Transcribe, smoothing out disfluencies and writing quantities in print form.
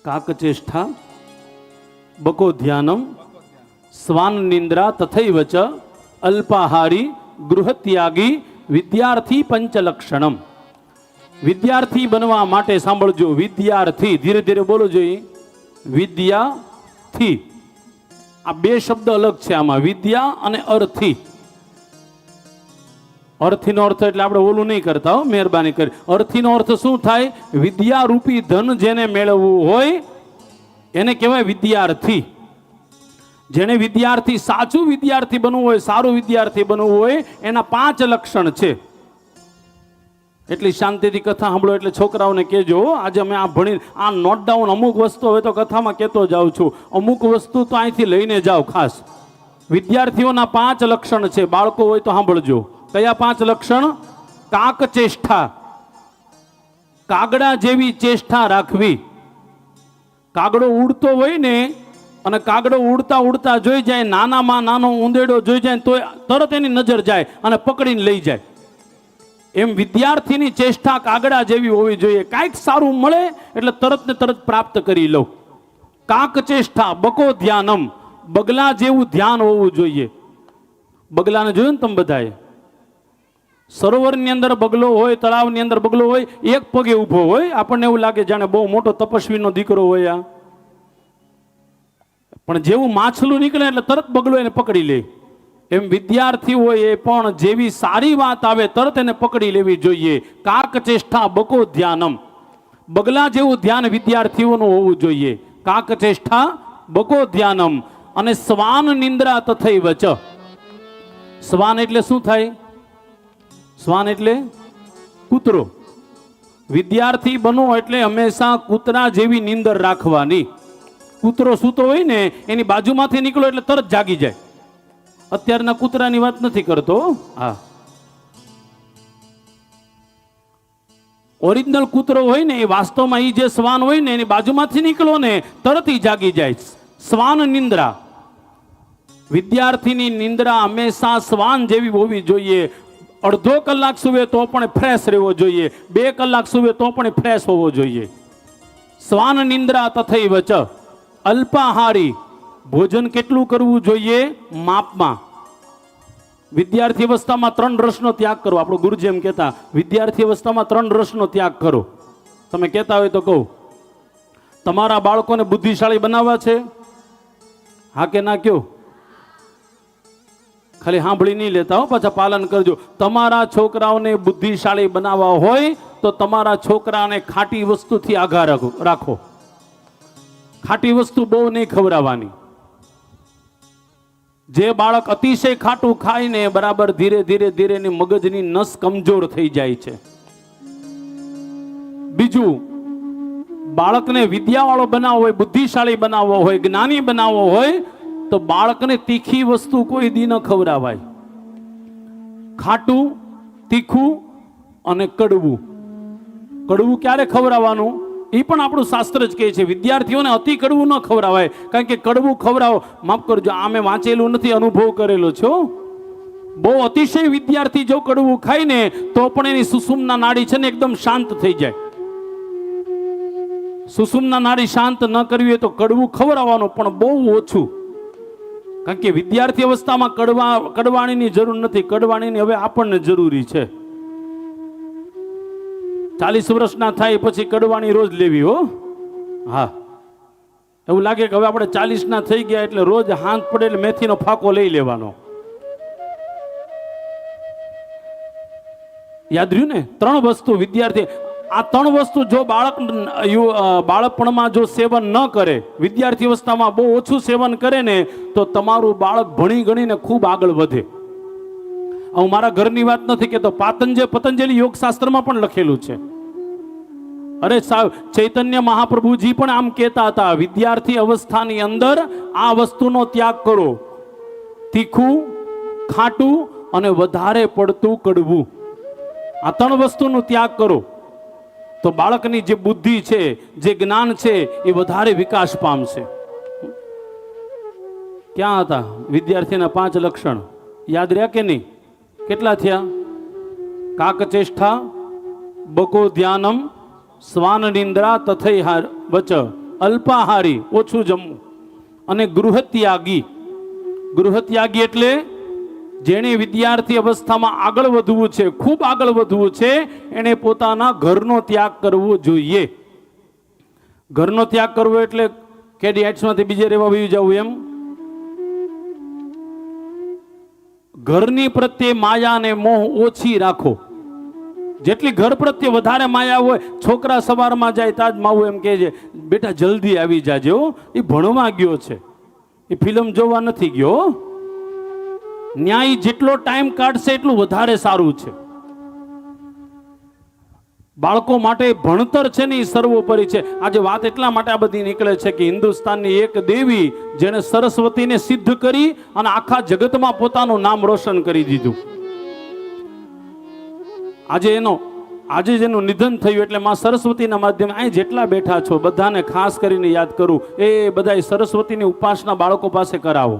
કાકચેષ્ટા બકો ધ્યાનમ સ્વાન નિંદ્રા તથૈવ ચ અલ્પાહારી ગૃહત્યાગી વિદ્યાર્થી પંચલક્ષણમ. વિદ્યાર્થી બનવા માટે સાંભળજો, વિદ્યાર્થી, ધીરે ધીરે બોલો જોઈએ, વિદ્યાર્થી. આ બે શબ્દ અલગ છે આમાં, વિદ્યા અને અર્થી. અર્થીનો અર્થ એટલે આપણે ઓલું નહીં કરતા હો, મહેરબાની કરી. અર્થીનો અર્થ શું થાય? વિદ્યારૂપી ધન જેને મેળવવું હોય એને કહેવાય વિદ્યાર્થી. જેને વિદ્યાર્થી, સાચું વિદ્યાર્થી બનવું હોય, સારું વિદ્યાર્થી બનવું હોય, એના 5 લક્ષણ છે. એટલી શાંતિથી કથા સાંભળો. એટલે છોકરાઓને કહેજો, આજે અમે આ ભણી આ નોટ ડાઉન, અમુક વસ્તુ હવે તો કથામાં કહેતો જાઉં છું, અમુક વસ્તુ તો અહીંથી લઈને જાઓ ખાસ. વિદ્યાર્થીઓના 5 લક્ષણ છે. બાળકો હોય તો સાંભળજો. કયા 5 લક્ષણ? કાકચેષ્ટા, કાગડા જેવી ચેષ્ટા રાખવી. કાગડો ઉડતો હોય ને, અને કાગડો ઉડતા ઉડતા જોઈ જાય, નાનામાં નાનો ઉંદેડો જોઈ જાય તો તરત એની નજર જાય અને પકડીને લઈ જાય. એમ વિદ્યાર્થીની ચેષ્ટા કાગડા જેવી હોવી જોઈએ. કાંઈક સારું મળે એટલે તરત ને તરત પ્રાપ્ત કરી લો. કાકચેષ્ટા બકો ધ્યાનમ, બગલા જેવું ધ્યાન હોવું જોઈએ. બગલાને જોયું ને તમે બધાએ? સરોવરની અંદર બગલો હોય, તળાવની અંદર બગલો હોય, એક પગે ઊભો હોય, આપણને એવું લાગે જાણે બહુ મોટો તપસ્વીનો દીકરો હોય આ. પણ જેવું માછલું નીકળે એટલે તરત બગલો એને પકડી લે. એમ વિદ્યાર્થી હોય એ પણ જેવી સારી વાત આવે તરત એને પકડી લેવી જોઈએ. કાકચેષ્ટા બકો ધ્યાનમ, બગલા જેવું ધ્યાન વિદ્યાર્થીઓનું હોવું જોઈએ. કાકચેષ્ટા બકો ધ્યાનમ. અને સ્વાન નિંદ્રા તથૈવ ચ. સ્વાન એટલે શું થાય? સ્વાન એટલે કૂતરો. વિદ્યાર્થી બનો એટલે હંમેશા કૂતરા જેવી નીંદર રાખવાની. કૂતરો સૂતો હોય ને, એની બાજુમાંથી નીકળો એટલે તરત જાગી જાય. અત્યારના કૂતરાની વાત નથી કરતો. હા, ઓરિજિનલ કૂતરો હોય ને, એ વાસ્તવમાં એ જે શ્વાન હોય ને, એની બાજુમાંથી નીકળો ને તરત જાગી જાય. શ્વાન નિંદ્રા. વિદ્યાર્થીની નિંદ્રા હંમેશા શ્વાન જેવી હોવી જોઈએ. અડધો કલાક સુવે તો પણ ફ્રેશ રહેવો જોઈએ, 2 કલાક સુવે તો પણ ફ્રેશ હોવો જોઈએ. શ્વાન નિંદ્રા તથૈવ ચ અલ્પાહારી. ભોજન કેટલું કરવું જોઈએ? માપમાં. વિદ્યાર્થી અવસ્થામાં 3 રસનો ત્યાગ કરો. આપણો ગુરુજી એમ કહેતા, વિદ્યાર્થી અવસ્થામાં 3 રસનો ત્યાગ કરો. તમે કહેતા હોય તો કહું, તમારા બાળકોને બુદ્ધિશાળી બનાવવા છે? હા કે ના કયો? ખાલી સાંભળી નહીં લેતા હો, પાછા પાલન કરજો. તમારા છોકરાઓને બુદ્ધિશાળી બનાવવા હોય તો તમારા છોકરાને ખાટી વસ્તુથી આઘા રાખો. ખાટી વસ્તુ બહુ નહીં ખવડાવવાની. જે બાળક અતિશય ખાટું ખાઈને બરાબર ધીરે ધીરે ધીરે એની મગજની નસ કમજોર થઈ જાય છે. બીજું, બાળકને વિદ્યાવાળો બનાવવો હોય, બુદ્ધિશાળી બનાવવો હોય, જ્ઞાની બનાવવો હોય તો બાળકને તીખી વસ્તુ કોઈ દી ન ખવડાવાય. ખાટું, તીખું અને કડવું. કડવું ક્યારે ખવડાવવાનું એ પણ આપણું શાસ્ત્ર જ કહે છે. વિદ્યાર્થીઓને અતિ કડવું ન ખવડાવાય, કારણ કે કડવું ખવડાવો, માફ કરજો, આમે વાંચેલું નથી, અનુભવ કરેલો છો. બહુ અતિશય વિદ્યાર્થી જો કડવું ખાય ને તો પણ એની સુષુમ્ના નાડી છે ને એકદમ શાંત થઈ જાય. સુષુમ્ના નાડી શાંત ન કરવી હોય તો કડવું ખવડાવવાનું, પણ બહુ ઓછું. કારણ કે વિદ્યાર્થી અવસ્થામાં કડવાણીની જરૂર નથી. કડવાણીની હવે આપણને જરૂરી છે. 40 વર્ષના થાય પછી કડવાણી રોજ લેવી હો. હા, એવું લાગે કે હવે આપણે 40 ના થઈ ગયા એટલે રોજ હાથ પડે એટલે મેથીનો ફાકો લઈ લેવાનો. યાદ રહ્યું ને? 3 વસ્તુ વિદ્યાર્થી, આ 3 વસ્તુ જો બાળપણમાં જો સેવન ન કરે, વિદ્યાર્થી અવસ્થામાં બહુ ઓછું સેવન કરે ને, તો તમારું બાળક ભણી ગણીને ખૂબ આગળ વધે. હું મારા ઘરની વાત નથી કહેતો, પતંજલિ યોગ શાસ્ત્રમાં પણ લખેલું છે. અરે સાહેબ, ચૈતન્ય મહાપ્રભુજી પણ આમ કહેતા હતા, વિદ્યાર્થી અવસ્થાની અંદર આ વસ્તુનો ત્યાગ કરો. તીખું, ખાટું અને વધારે પડતું કડવું. આ 3 વસ્તુનો ત્યાગ કરો તો બાળકની જે બુદ્ધિ છે, જે જ્ઞાન છે, એ વધારે વિકાસ પામશે. ક્યાં હતા વિદ્યાર્થીના 5 લક્ષણ? યાદ રહ્યા કે નહીં? કેટલા થયા? કાકચેષ્ટા બકો ધ્યાનમ સ્વાન નિંદ્રા તથૈ વચ અલ્પાહારી, ઓછું જમવું. અને ગૃહત્યાગી. ગૃહત્યાગી એટલે જેણે વિદ્યાર્થી અવસ્થામાં આગળ વધવું છે, ખૂબ આગળ વધવું છે, એને પોતાના ઘરનો ત્યાગ કરવો જોઈએ. ઘરનો ત્યાગ કરવો એટલે કેડીએટ્સમાંથી બીજે રહેવા વયું જવું એમ. ઘરની પ્રત્યે માયા અને મોહ ઓછી રાખો. જેટલી ઘર પ્રત્યે વધારે માયા હોય, છોકરા સવારમાં જાય તાજ માવું એમ કહે છે, બેટા જલ્દી આવી જાજો, એ ભણવા ગયો છે, એ ફિલ્મ જોવા નથી ગયો. ન્યાય જેટલો ટાઈમ કાઢશે એટલું વધારે સારું છે. બાળકો માટે ભણતર છે ને એ સર્વોપરી છે. આજે વાત એટલા માટે આ બધી નીકળે છે કે હિન્દુસ્તાનની એક દેવી જેને સરસ્વતીને સિદ્ધ કરી અને આખા જગતમાં પોતાનું નામ રોશન કરી દીધું. આજે જેનું નિધન થયું એટલે માં સરસ્વતીના માધ્યમે અહીં જેટલા બેઠા છો બધાને ખાસ કરીને યાદ કરું, એ બધા સરસ્વતીની ઉપાસના બાળકો પાસે કરાવો.